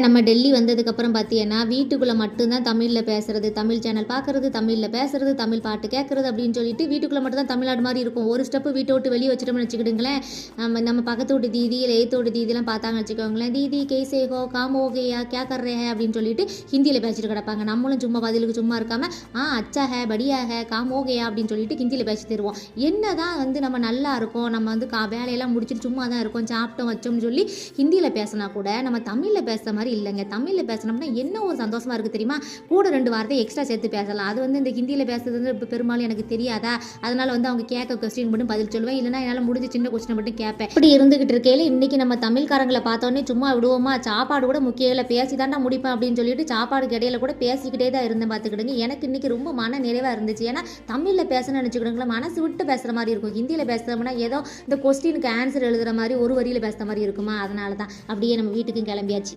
நம்ம டெல்லி வந்ததுக்கப்புறம் பார்த்தீங்கன்னா வீட்டுக்குள்ளே மட்டும்தான் தமிழில் பேசுறது, தமிழ் சேனல் பார்க்குறது, தமிழில் பேசுறது, தமிழ் பாட்டு கேட்குறது அப்படின்னு சொல்லிட்டு வீட்டுக்குள்ளே மட்டும்தான் தமிழ்நாடு மாதிரி இருக்கும். ஒரு ஸ்டெப்பு வீட்டை விட்டு வெளியே வச்சுட்டோம்னு வச்சுக்கிடுங்களேன், நம்ம பக்கத்து வீட்டு தீதி இல்லை ஏற்ற வீட்டு தீதிலாம் பார்த்தாங்கன்னு வச்சுக்கோங்களேன், தீதி கேசே ஹோ காம் ஹோ கேயா கே கர் ரே ஹே அப்படின்னு சொல்லிட்டு ஹிந்தியில் பேசிட்டு கிடப்பாங்க. நம்மளும் சும்மா பதிலுக்கு சும்மா இருக்காமல் அச்சா ஹே படியா ஹே காம் ஹோ கேயா அப்படின்னு சொல்லிட்டு ஹிந்தியில் பேசி தருவோம். என்ன தான் நம்ம நல்லா இருக்கோம், நம்ம வேலையெல்லாம் முடிச்சுட்டு சும்மா தான் இருக்கோம், சாப்பிட்டோம் வச்சோம்னு சொல்லி ஹிந்தியில் பேசினா கூட நம்ம தமிழில் பேசுகிற மாதிரி இல்லைங்க. தமிழில் பேசினோம்னா என்ன ஒரு சந்தோஷமாக இருக்குது தெரியுமா? கூட 2 வார்த்தை எக்ஸ்ட்ரா சேர்த்து பேசலாம். அது இந்த ஹிந்தியில் பேசுறது இப்போ பெரும்பாலும் எனக்கு தெரியாதா, அதனால் அவங்க கேட்க கொஸ்டின் மட்டும் பதில் சொல்லுவேன், இல்லைனா என்னால் முடிஞ்ச சின்ன கொஸ்டினை மட்டும் கேட்பேன். இப்படி இருந்துகிட்டு இருக்கையில் இன்றைக்கி நம்ம தமிழ்காரங்களை பார்த்தோன்னே சும்மா விடுவோமா, சாப்பாடு கூட முக்கியம் இல்லை, பேசி தாண்டா முடிப்பேன் அப்படின்னு சொல்லிட்டு சாப்பாடுக்கு இடையில கூட பேசிக்கிட்டே தான் இருந்தேன். பார்த்துக்கிடுங்க, எனக்கு இன்றைக்கி ரொம்ப மன நிறைவாக இருந்துச்சு. ஏன்னா தமிழில் பேசணும்னு நினச்சிக்கிடுங்களேன், மனசு விட்டு பேசுகிற மாதிரி இருக்கும். ஹிந்தியில் பேசுகிறோம்னா ஏதோ இந்த கொஸ்டினுக்கு ஆன்சர் எழுதுகிற மாதிரி ஒரு வரியில் பேசுகிற மாதிரி இருக்குமா, அதனால தான் அப்படியே நம்ம வீட்டுக்கும் கிளம்பியாச்சு.